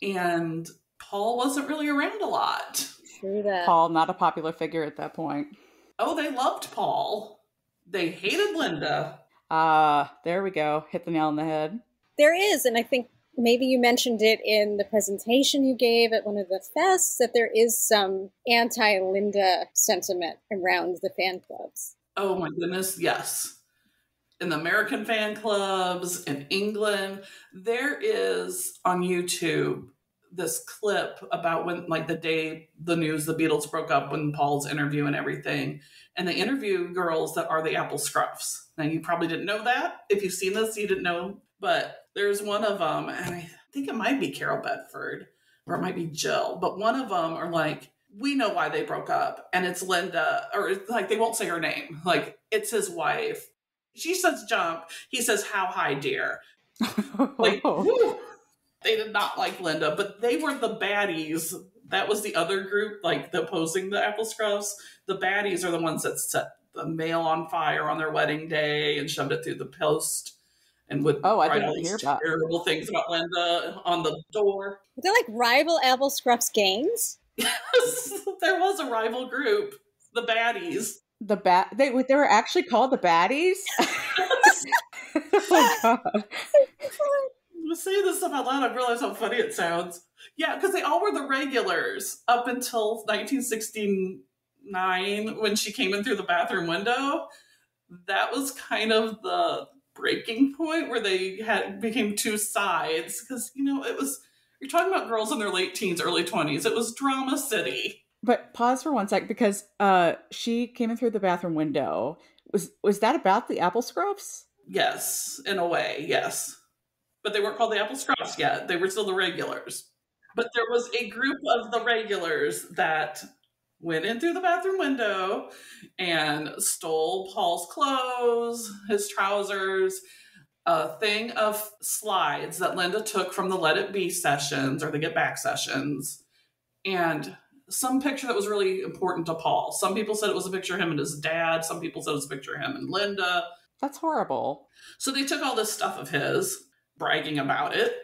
Speaker 3: And Paul wasn't really around a lot.
Speaker 4: True that.
Speaker 1: Paul, not a popular figure at that point.
Speaker 3: Oh, they loved Paul. They hated Linda.
Speaker 1: There we go. Hit the nail on the head.
Speaker 4: There is, and I think Maybe you mentioned it in the presentation you gave at one of the fests, that there is some anti-Linda sentiment around the fan clubs.
Speaker 3: Oh my goodness, yes. In the American fan clubs, in England, there is on YouTube this clip about when, like, the day the news the Beatles broke up, when Paul's interview and everything. And they interview girls that are the Apple Scruffs. Now, you probably didn't know that. If you've seen this, you didn't know. But there's one of them, and I think it might be Carol Bedford, or it might be Jill. But one of them are like, we know why they broke up. And it's Linda, or it's like, they won't say her name. Like, it's his wife. She says jump. He says, how high, dear? Like, whew. They did not like Linda, but they were the baddies. That was the other group, like, the opposing the Apple Scruffs. The baddies are the ones that set the mail on fire on their wedding day and shoved it through the post and would write all these terrible things about Linda on the door.
Speaker 4: Were they like rival Apple Scruffs gangs?
Speaker 3: Yes, there was a rival group, the baddies.
Speaker 1: They were actually called the baddies? Oh my God.
Speaker 3: I'm saying this stuff out loud, I realize how funny it sounds. Yeah, because they all were the regulars up until 1969 when she came in through the bathroom window. That was kind of the breaking point where they became two sides. Because, you know, you're talking about girls in their late teens, early 20s. It was drama city.
Speaker 1: But pause for one sec, because she came in through the bathroom window. Was that about the Apple Scruffs?
Speaker 3: Yes, in a way, yes. But they weren't called the Apple Scruffs yet. They were still the regulars. But there was a group of the regulars that went in through the bathroom window and stole Paul's clothes, his trousers, a thing of slides that Linda took from the Let It Be sessions or the Get Back sessions, and some picture that was really important to Paul. Some people said it was a picture of him and his dad. Some people said it was a picture of him and Linda.
Speaker 1: That's horrible.
Speaker 3: So they took all this stuff of his, bragging about it,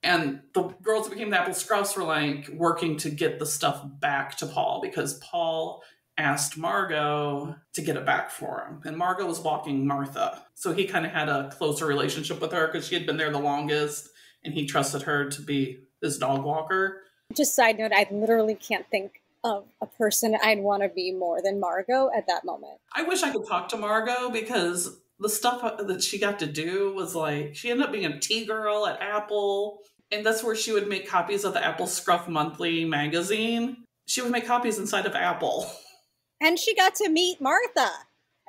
Speaker 3: and the girls that became the Apple Scruffs were like working to get the stuff back to Paul, because Paul asked Margot to get it back for him, and Margot was walking Martha, so he kind of had a closer relationship with her because she had been there the longest and he trusted her to be his dog walker.
Speaker 4: Just side note, I literally can't think of a person I'd want to be more than Margot at that moment.
Speaker 3: I wish I could talk to Margot, because the stuff that she got to do was like, she ended up being a tea girl at Apple. And that's where she would make copies of the Apple Scruff Monthly magazine. She would make copies inside of Apple.
Speaker 4: And she got to meet Martha.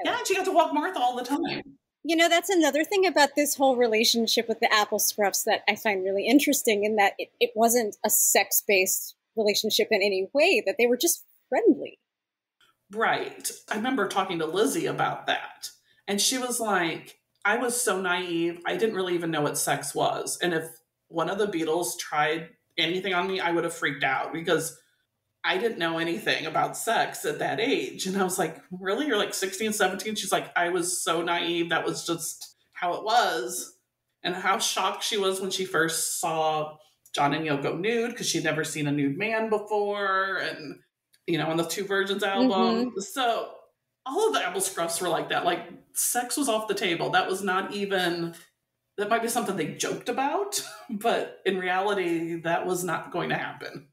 Speaker 3: Yeah, and she got to walk Martha all the time.
Speaker 4: You know, that's another thing about this whole relationship with the Apple Scruffs that I find really interesting, in that it wasn't a sex-based relationship in any way, that they were just friendly.
Speaker 3: Right. I remember talking to Lizzie about that. And she was like, I was so naive. I didn't really even know what sex was. And if one of the Beatles tried anything on me, I would have freaked out, because I didn't know anything about sex at that age. And I was like, really? You're like 16, 17? She's like, I was so naive. That was just how it was. And how shocked she was when she first saw John and Yoko nude, because she'd never seen a nude man before. And, you know, on the Two Virgins album. Mm-hmm. So all of the Apple Scruffs were like that. Like, sex was off the table. That was not even... That might be something they joked about, but in reality, that was not going to happen.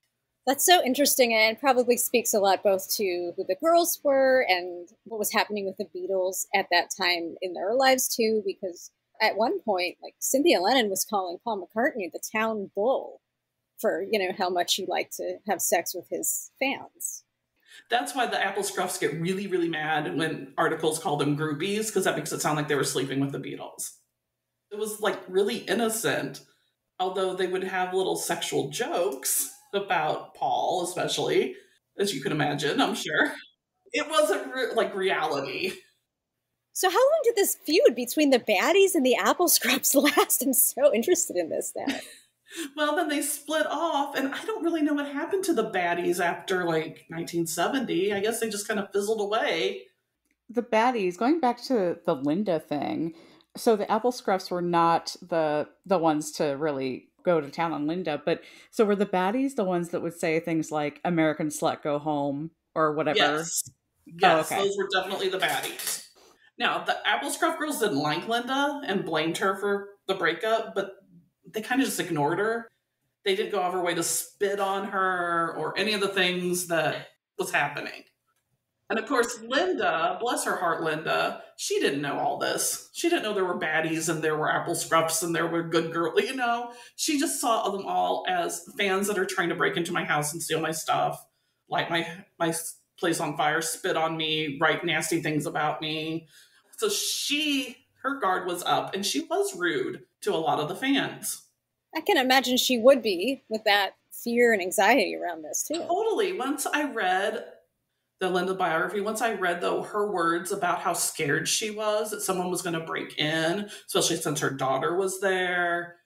Speaker 4: That's so interesting, and probably speaks a lot both to who the girls were and what was happening with the Beatles at that time in their lives too, because at one point, like, Cynthia Lennon was calling Paul McCartney the town bull for, you know, how much he liked to have sex with his fans.
Speaker 3: That's why the Apple Scruffs get really, really mad when articles call them groupies, because that makes it sound like they were sleeping with the Beatles. It was like really innocent, although they would have little sexual jokes about Paul, especially, as you can imagine, I'm sure. It wasn't like reality.
Speaker 4: So how long did this feud between the baddies and the Apple Scruffs last? I'm so interested in this now.
Speaker 3: Well, then they split off, and I don't really know what happened to the baddies after like 1970. I guess they just kind of fizzled away.
Speaker 1: The baddies, going back to the Linda thing, so the Apple Scruffs were not the ones to really go to town on Linda, but so were the baddies the ones that would say things like "American slut, go home" or whatever?
Speaker 3: Yes, okay. Those were definitely the baddies. Now, the Apple Scruff girls didn't like Linda and blamed her for the breakup, but they kind of just ignored her. They didn't go out of her way to spit on her or any of the things that was happening. And of course, Linda, bless her heart, Linda, she didn't know all this. She didn't know there were baddies and there were Apple Scruffs and there were good girls. You know, she just saw them all as fans that are trying to break into my house and steal my stuff, light my place on fire, spit on me, write nasty things about me. So her guard was up and she was rude to a lot of the fans.
Speaker 4: I can imagine she would be with that fear and anxiety around this too.
Speaker 3: Totally. Once I read the Linda biography, once I read her words about how scared she was that someone was going to break in, especially since her daughter was there,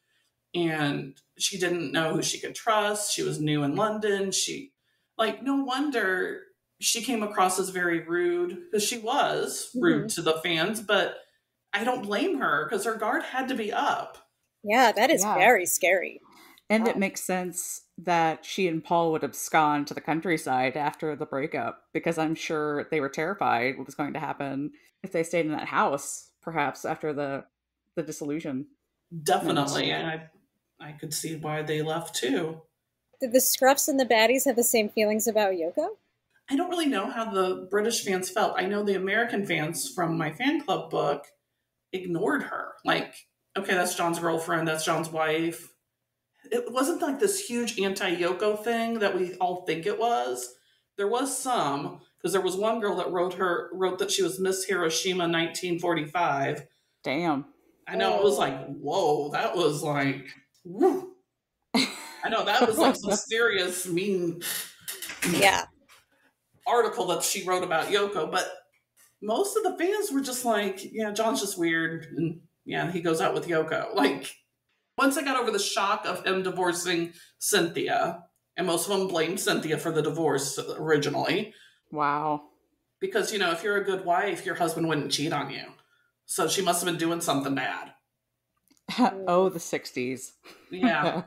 Speaker 3: and she didn't know who she could trust. She was new in London. No wonder she came across as very rude, because she was rude to the fans, but I don't blame her because her guard had to be up.
Speaker 4: Yeah, that is very scary.
Speaker 1: And it makes sense that she and Paul would abscond to the countryside after the breakup, because I'm sure they were terrified what was going to happen if they stayed in that house, perhaps after the dissolution.
Speaker 3: Definitely. And I could see why they left too.
Speaker 4: Did the Scruffs and the baddies have the same feelings about Yoko?
Speaker 3: I don't really know how the British fans felt. I know the American fans from my fan club book ignored her. Like, okay, that's John's girlfriend, that's John's wife. It wasn't like this huge anti-Yoko thing that we all think it was. There was some, because there was one girl that wrote that she was Miss Hiroshima 1945.
Speaker 1: Damn.
Speaker 3: I know, it was like, whoa, that was like, woo. I know, that was like some serious mean article that she wrote about Yoko, but most of the fans were just like, yeah, John's just weird, and yeah, he goes out with Yoko. Like, once I got over the shock of him divorcing Cynthia, and most of them blamed Cynthia for the divorce originally.
Speaker 1: Wow.
Speaker 3: Because, if you're a good wife, your husband wouldn't cheat on you. So she must have been doing something bad.
Speaker 1: Oh, the 60s.
Speaker 3: Yeah.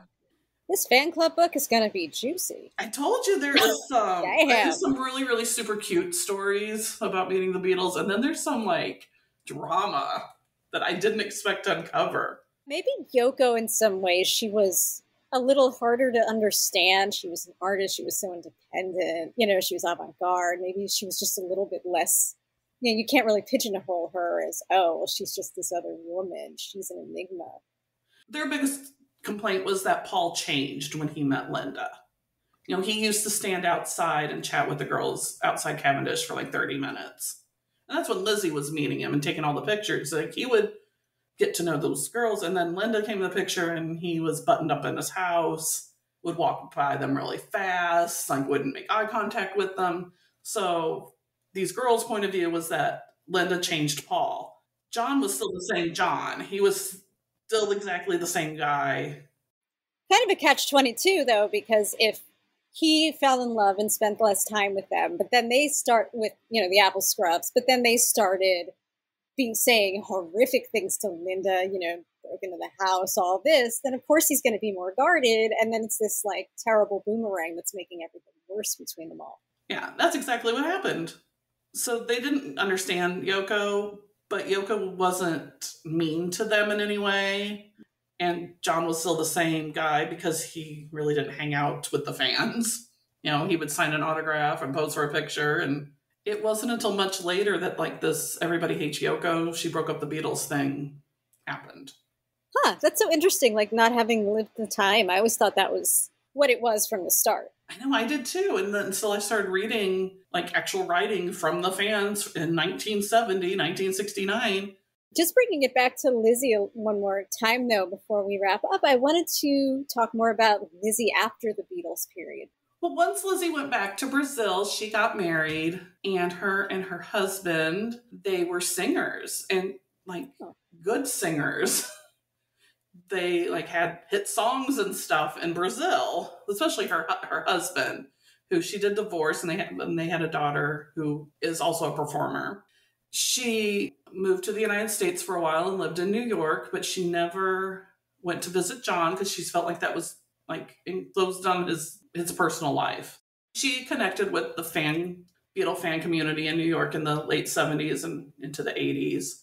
Speaker 4: This fan club book is going to be juicy.
Speaker 3: I told you there is some really, really super cute stories about meeting the Beatles, and then there's some, drama that I didn't expect to uncover.
Speaker 4: Maybe Yoko, in some ways, she was a little harder to understand. She was an artist. She was so independent. She was avant-garde. Maybe she was just a little bit less, you can't really pigeonhole her as, she's just this other woman. She's an enigma.
Speaker 3: Their biggest complaint was that Paul changed when he met Linda. He used to stand outside and chat with the girls outside Cavendish for 30 minutes. And that's when Lizzie was meeting him and taking all the pictures. He would get to know those girls. And then Linda came to the picture and he was buttoned up in his house, would walk by them really fast, wouldn't make eye contact with them. So these girls' point of view was that Linda changed Paul. John was still the same John. He was still exactly the same guy.
Speaker 4: Kind of a catch-22, though, because if he fell in love and spent less time with them, but then they start with, the Apple Scruffs, but then they started saying horrific things to Linda, broke into the house, all this, then of course he's going to be more guarded. And then it's this terrible boomerang that's making everything worse between them all.
Speaker 3: Yeah, that's exactly what happened. So they didn't understand Yoko, but Yoko wasn't mean to them in any way. And John was still the same guy because he really didn't hang out with the fans. He would sign an autograph and pose for a picture. And it wasn't until much later that this everybody hates Yoko, she broke up the Beatles thing happened.
Speaker 4: Huh, that's so interesting, not having lived the time. I always thought that was what it was from the start.
Speaker 3: I know, I did too. And then until I started reading actual writing from the fans in 1970, 1969.
Speaker 4: Just bringing it back to Lizzie one more time, though, before we wrap up, I wanted to talk more about Lizzie after the Beatles period.
Speaker 3: Well, once Lizzie went back to Brazil, she got married, and her husband, they were singers, and good singers. They had hit songs and stuff in Brazil, especially her husband, who she did divorce, and they had a daughter who is also a performer. She moved to the United States for a while and lived in New York, but she never went to visit John because she felt like that was enclosed on his personal life. She connected with the Beatle fan community in New York in the late 70s and into the 80s.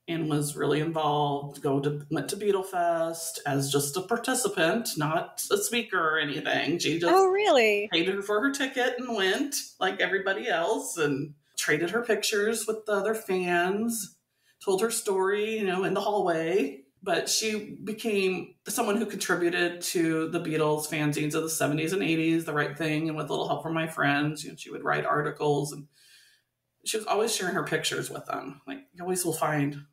Speaker 3: and was really involved. Went to Beatlefest as just a participant, not a speaker or anything. She just
Speaker 4: really?
Speaker 3: paid her for her ticket and went like everybody else, and traded her pictures with the other fans, told her story, in the hallway. But she became someone who contributed to the Beatles fanzines of the 70s and 80s, The Right Thing, and with a little help from my friends. She would write articles, and she was always sharing her pictures with them. Like, you always will find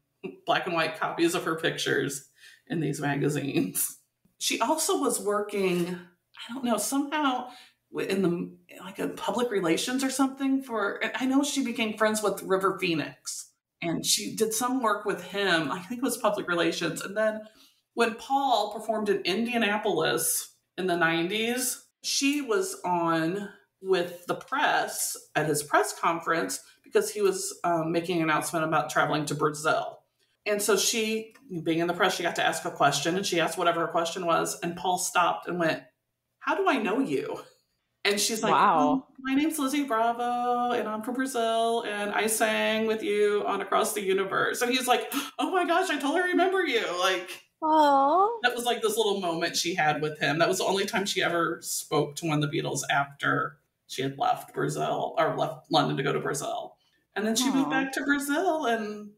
Speaker 3: black and white copies of her pictures in these magazines. She also was working, I don't know, somehow in public relations or something I know she became friends with River Phoenix. And she did some work with him. I think it was public relations. And then when Paul performed in Indianapolis in the 90s, she was on with the press at his press conference because he was making an announcement about traveling to Brazil. And so she, being in the press, she got to ask a question, and she asked whatever her question was. And Paul stopped and went, "How do I know you?" And she's like,
Speaker 1: wow.
Speaker 3: My name's Lizzie Bravo, and I'm from Brazil, and I sang with you on Across the Universe. And he's like, "Oh my gosh, I totally remember you." Like,
Speaker 4: aww.
Speaker 3: That was like this little moment she had with him. That was the only time she ever spoke to one of the Beatles after she had left Brazil, or left London to go to Brazil. And then she moved back to Brazil and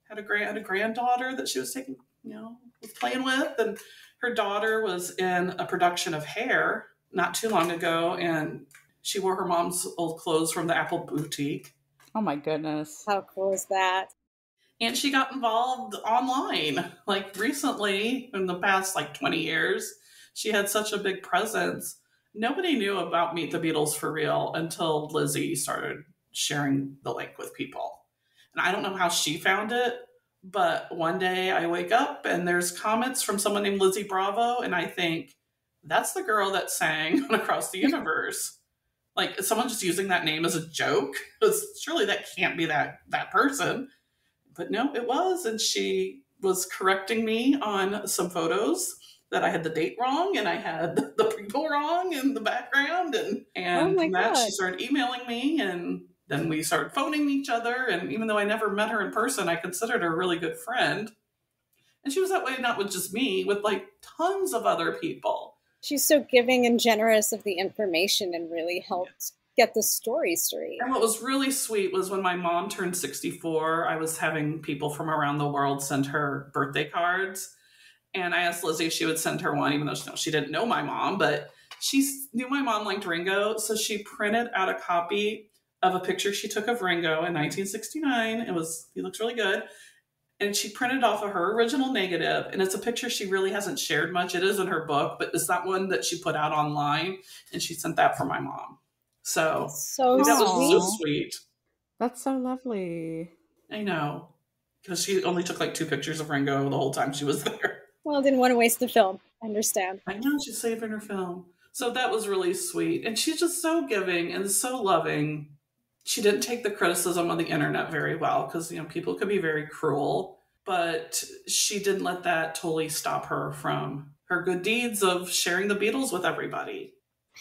Speaker 3: had a granddaughter that she was was playing with. And her daughter was in a production of Hair not too long ago, and she wore her mom's old clothes from the Apple boutique.
Speaker 1: Oh my goodness.
Speaker 4: How cool is that?
Speaker 3: And she got involved online. Like recently, in the past 20 years, she had such a big presence. Nobody knew about Meet the Beatles for real until Lizzie started sharing the link with people. And I don't know how she found it, but one day I wake up and there's comments from someone named Lizzie Bravo, and I think, that's the girl that sang on Across the Universe. Like, is someone just using that name as a joke? Because surely that can't be that person. But no, it was. And she was correcting me on some photos that I had the date wrong, and I had the people wrong in the background. And
Speaker 4: my
Speaker 3: that
Speaker 4: God.
Speaker 3: she started emailing me, and then we started phoning each other. And even though I never met her in person, I considered her a really good friend. And she was that way not with just me, with tons of other people.
Speaker 4: She's so giving and generous of the information and really helped get the story straight.
Speaker 3: And what was really sweet was when my mom turned 64, I was having people from around the world send her birthday cards. And I asked Lizzie if she would send her one, even though she didn't know my mom, but she knew my mom liked Ringo. So she printed out a copy of a picture she took of Ringo in 1969. He looks really good. And she printed off of her original negative, and it's a picture she really hasn't shared much. It is in her book, but it's that one that she put out online, and she sent that for my mom. So that was so sweet.
Speaker 1: That's so lovely.
Speaker 3: I know, because she only took 2 pictures of Ringo the whole time she was there.
Speaker 4: Well, didn't want to waste the film. I understand.
Speaker 3: I know, she's saving her film. So that was really sweet. And she's just so giving and so loving. She didn't take the criticism on the internet very well because, people could be very cruel, but she didn't let that totally stop her from her good deeds of sharing the Beatles with everybody.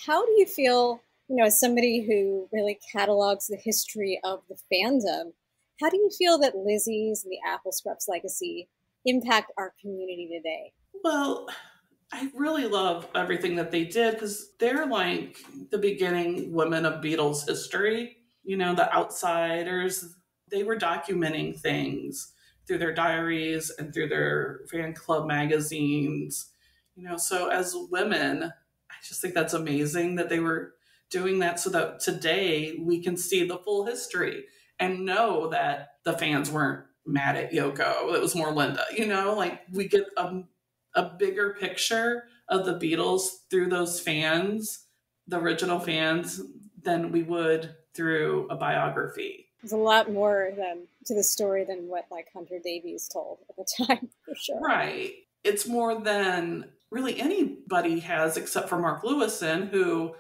Speaker 4: How do you feel, as somebody who really catalogs the history of the fandom, how do you feel that Lizzie's and the Apple Scruffs legacy impact our community today?
Speaker 3: Well, I really love everything that they did because they're like the beginning women of Beatles history. The outsiders, they were documenting things through their diaries and through their fan club magazines. So as women, I just think that's amazing that they were doing that so that today we can see the full history and know that the fans weren't mad at Yoko. It was more Linda, we get a bigger picture of the Beatles through those fans, the original fans, than we would through a biography.
Speaker 4: There's a lot more to the story than what Hunter Davies told at the time, for sure.
Speaker 3: Right. It's more than really anybody has, except for Mark Lewison, who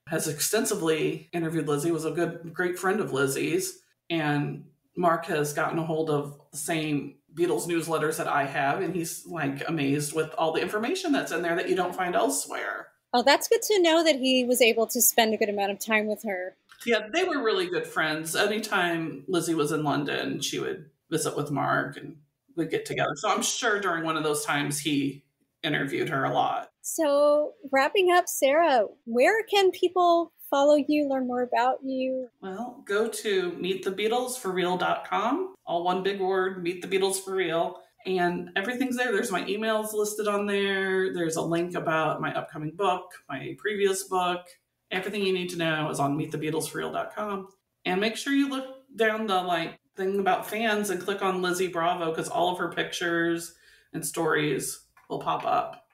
Speaker 3: has extensively interviewed Lizzie, was a great friend of Lizzie's. And Mark has gotten a hold of the same Beatles newsletters that I have, and he's amazed with all the information that's in there that you don't find elsewhere.
Speaker 4: Oh, that's good to know that he was able to spend a good amount of time with her.
Speaker 3: Yeah, they were really good friends. Anytime Lizzie was in London, she would visit with Mark, and would get together. So I'm sure during one of those times he interviewed her a lot.
Speaker 4: So wrapping up, Sarah, where can people follow you, learn more about you?
Speaker 3: Well, go to meetthebeatlesforreal.com. All one big word, Meet the Beatles for Real. And everything's there. There's my emails listed on there. There's a link about my upcoming book, my previous book. Everything you need to know is on meetthebeatlesforreal.com. And make sure you look down the thing about fans and click on Lizzie Bravo, because all of her pictures and stories will pop up.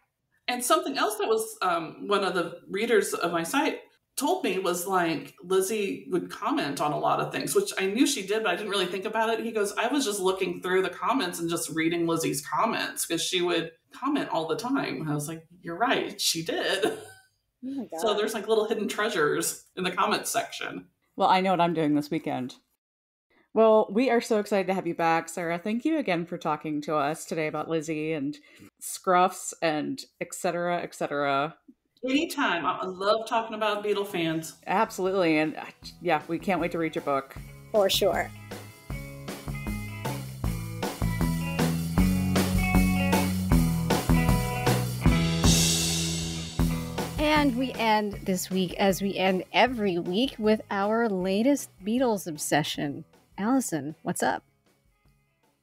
Speaker 3: And something else that was one of the readers of my site told me was Lizzie would comment on a lot of things, which I knew she did, but I didn't really think about it. He goes, I was just looking through the comments and just reading Lizzie's comments because she would comment all the time. And I was like, you're right, she did. Oh my God. So there's little hidden treasures in the comments section.
Speaker 1: Well, I know what I'm doing this weekend. Well, we are so excited to have you back, Sarah. Thank you again for talking to us today about Lizzie and Scruffs and et cetera, et cetera.
Speaker 3: Anytime. I love talking about Beatle fans.
Speaker 1: Absolutely. And yeah, we can't wait to read your book.
Speaker 4: For sure.
Speaker 2: And we end this week, as we end every week, with our latest Beatles obsession. Allison, what's up?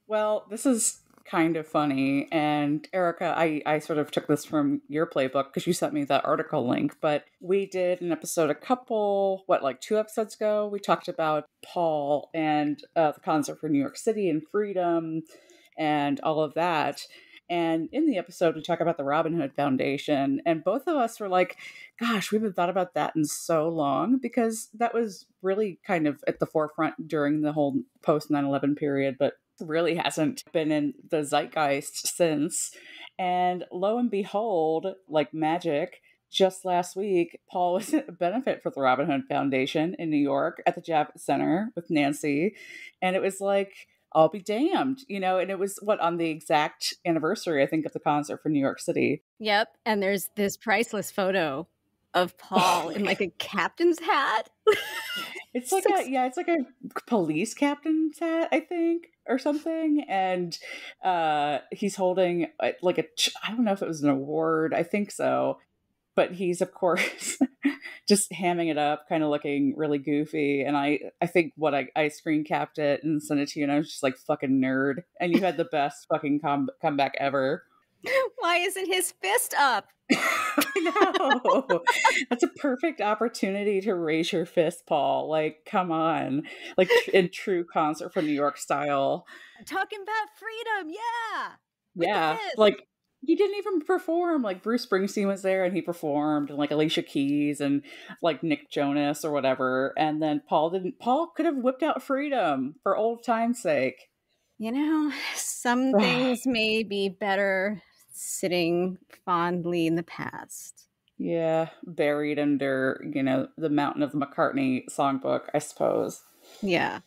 Speaker 1: Well, this is kind of funny. And Erica, I sort of took this from your playbook because you sent me that article link. But we did an episode 2 episodes ago. We talked about Paul and the concert for New York City and freedom and all of that. And in the episode, we talk about the Robin Hood Foundation. And both of us were like, gosh, we haven't thought about that in so long, because that was really kind of at the forefront during the whole post 9/11 period, but really hasn't been in the zeitgeist since. And lo and behold, like magic, just last week, Paul was at a benefit for the Robin Hood Foundation in New York at the Javits Center with Nancy. And it was like, I'll be damned, and it was on the exact anniversary, I think, of the concert for New York City.
Speaker 2: Yep. And there's this priceless photo of Paul in a captain's hat.
Speaker 1: It's it's like a police captain's hat, I think, or something. And he's holding I don't know if it was an award. I think so. But he's, of course, just hamming it up, kind of looking really goofy. And I think I screen capped it and sent it to you, and I was just like, fucking nerd. And you had the best fucking comeback ever.
Speaker 2: Why isn't his fist up?
Speaker 1: I know. That's a perfect opportunity to raise your fist, Paul. Come on. In true concert for New York style.
Speaker 2: I'm talking about freedom. Yeah.
Speaker 1: Yeah. He didn't even perform. Bruce Springsteen was there and he performed, and Alicia Keys and Nick Jonas or whatever. And then Paul didn't. Paul could have whipped out freedom for old time's sake.
Speaker 2: Some things may be better sitting fondly in the past.
Speaker 1: Yeah, buried under, the mountain of the McCartney songbook, I suppose.
Speaker 2: Yeah.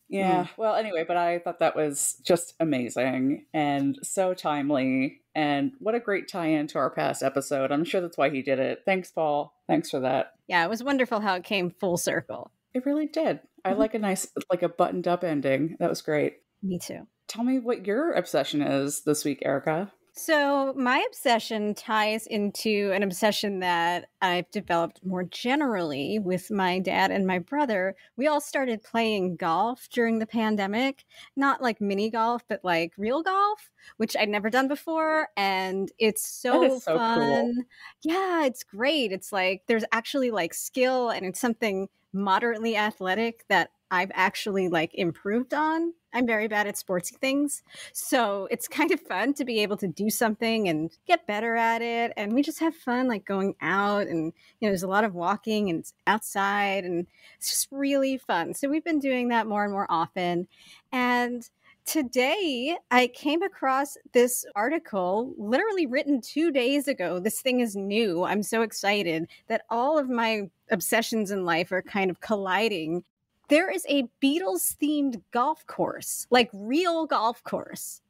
Speaker 1: Yeah. Well, anyway, but I thought that was just amazing and so timely, and what a great tie-in to our past episode. I'm sure that's why he did it. Thanks, Paul. Thanks for that.
Speaker 2: Yeah, it was wonderful how it came full circle.
Speaker 1: It really did. I like a nice, a buttoned up ending. That was great.
Speaker 2: Me too.
Speaker 1: Tell me what your obsession is this week, Erica.
Speaker 2: So my obsession ties into an obsession that I've developed more generally with my dad and my brother. We all started playing golf during the pandemic, not mini golf, but real golf, which I'd never done before. And it's so fun. Cool. Yeah, it's great. It's there's actually skill, and it's something moderately athletic that I've actually improved on. I'm very bad at sportsy things. So it's kind of fun to be able to do something and get better at it. And we just have fun going out, and there's a lot of walking and it's outside, and it's just really fun. So we've been doing that more and more often. And today I came across this article literally written 2 days ago. This thing is new. I'm so excited that all of my obsessions in life are kind of colliding. There is a Beatles-themed golf course, real golf course,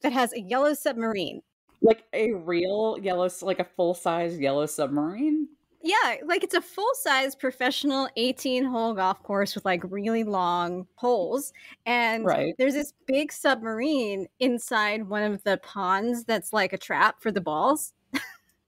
Speaker 2: that has a yellow submarine.
Speaker 1: A real yellow, a full-size yellow submarine?
Speaker 2: Yeah, like it's a full-size professional 18-hole golf course with like really long holes. And
Speaker 1: Right.
Speaker 2: there's this big submarine inside one of the ponds that's like a trap for the balls. So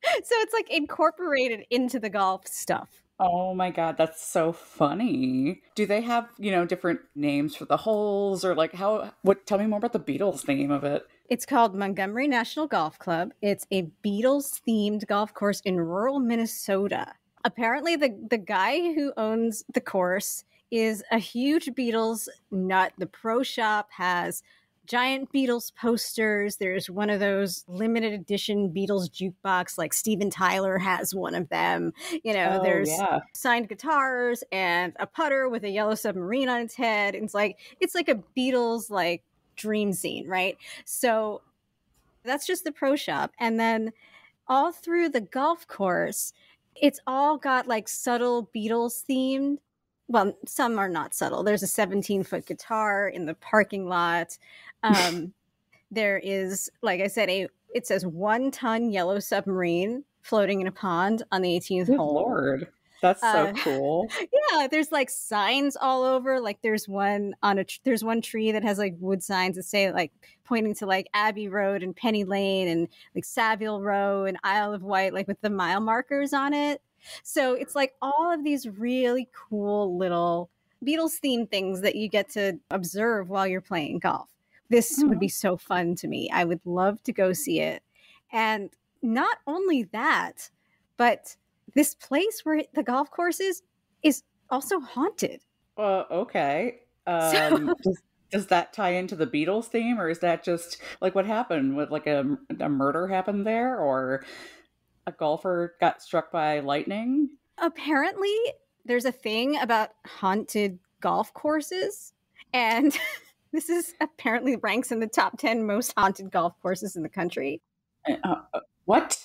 Speaker 2: it's like incorporated into the golf stuff.
Speaker 1: Oh my God, that's so funny. Do they have, different names for the holes or like tell me more about the Beatles name of it.
Speaker 2: It's called Montgomery National Golf Club. It's a Beatles themed golf course in rural Minnesota. Apparently, the guy who owns the course is a huge Beatles nut. The pro shop has giant Beatles posters. There's one of those limited edition Beatles jukebox, like Steven Tyler has one of them.
Speaker 1: Oh,
Speaker 2: There's
Speaker 1: yeah.
Speaker 2: signed guitars and a putter with a yellow submarine on its head. It's like a Beatles like dream scene, right? So that's just the pro shop. And then all through the golf course, it's all got like subtle Beatles themed. Well, some are not subtle. There's a 17-foot guitar in the parking lot. There is, like I said, it says 1-ton yellow submarine floating in a pond on the 18th
Speaker 1: Good
Speaker 2: hole.
Speaker 1: Lord. That's so cool.
Speaker 2: Yeah, there's like signs all over. Like there's one there's one tree that has like wood signs that say like pointing to like Abbey Road and Penny Lane and like Savile Row and Isle of Wight, like with the mile markers on it. So it's like all of these really cool little Beatles themed things that you get to observe while you're playing golf. This would be so fun to me. I would love to go see it. And not only that, but this place where the golf course is also haunted.
Speaker 1: Okay.
Speaker 2: So,
Speaker 1: Does that tie into the Beatles theme, or is that just like what happened? With like a murder happened there, or a golfer got struck by lightning?
Speaker 2: apparently, there's a thing about haunted golf courses, and this is apparently ranks in the top 10 most haunted golf courses in the country.
Speaker 1: What?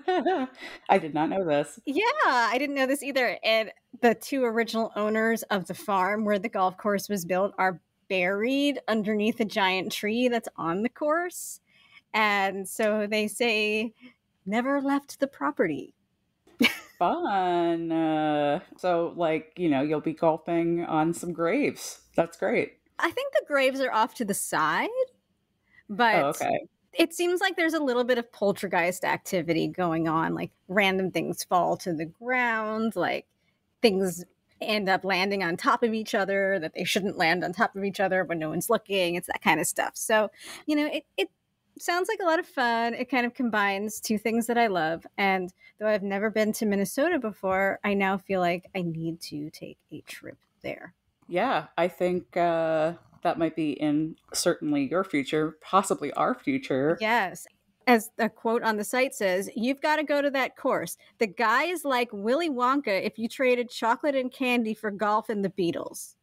Speaker 1: I did not know this.
Speaker 2: Yeah, I didn't know this either. And the two original owners of the farm where the golf course was built are buried underneath a giant tree that's on the course. And so they say never left the property.
Speaker 1: Fun. So, like, you'll be golfing on some graves. That's great.
Speaker 2: I think the graves are off to the side, but
Speaker 1: okay.
Speaker 2: It seems like there's a little bit of poltergeist activity going on. Like random things fall to the ground, like things end up landing on top of each other that they shouldn't land on top of each other when no one's looking. It's that kind of stuff. So, it sounds like a lot of fun. It kind of combines two things that I love. And though I've never been to Minnesota before, I now feel like I need to take a trip there.
Speaker 1: Yeah, I think that might be in certainly your future, possibly our future.
Speaker 2: Yes. As a quote on the site says, you've got to go to that course. The guy is like Willy Wonka if you traded chocolate and candy for golf and the Beatles.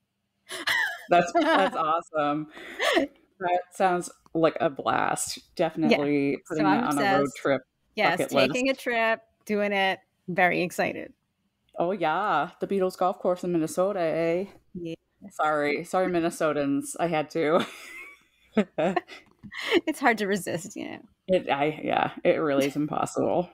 Speaker 1: That's awesome. That sounds like a blast. Definitely putting that on a road trip.
Speaker 2: Yes, taking a trip, doing it. Very excited.
Speaker 1: Oh, yeah. The Beatles golf course in Minnesota, eh?
Speaker 2: Yeah.
Speaker 1: Sorry, Minnesotans. I had to.
Speaker 2: It's hard to resist,
Speaker 1: It really is impossible.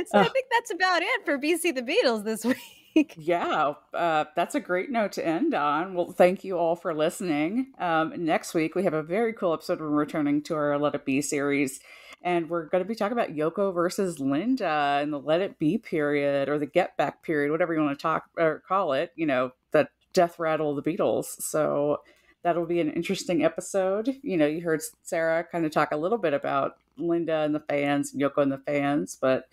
Speaker 2: So I think that's about it for BC the Beatles this week.
Speaker 1: Yeah, that's a great note to end on. Well, thank you all for listening. Next week, we have a very cool episode. We're returning to our Let It Be series, and we're going to be talking about Yoko versus Linda and the Let It Be period, or the Get Back period, whatever you want to talk or call it, the death rattle of the Beatles. So that'll be an interesting episode. You heard Sarah kind of talk a little bit about Linda and the fans, Yoko and the fans, but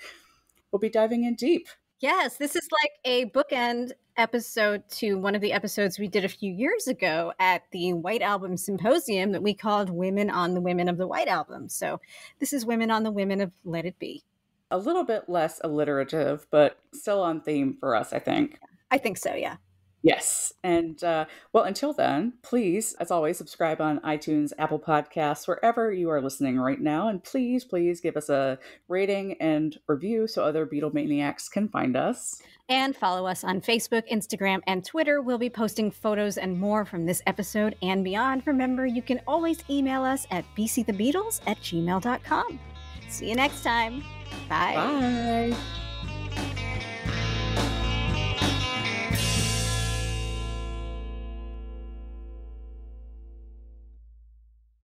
Speaker 1: we'll be diving in deep.
Speaker 2: Yes, this is like a bookend episode to one of the episodes we did a few years ago at the White Album Symposium that we called Women on the Women of the White Album. So this is Women on the Women of Let It Be.
Speaker 1: A little bit less alliterative, but still on theme for us, I think.
Speaker 2: I think so, yeah.
Speaker 1: Yes. And until then, please, as always, subscribe on iTunes, Apple Podcasts, wherever you are listening right now. And please give us a rating and review so other Beatlemaniacs can find us.
Speaker 2: And follow us on Facebook, Instagram, and Twitter. We'll be posting photos and more from this episode and beyond. Remember, you can always email us at bcthebeatles@gmail.com. See you next time. Bye.
Speaker 1: Bye.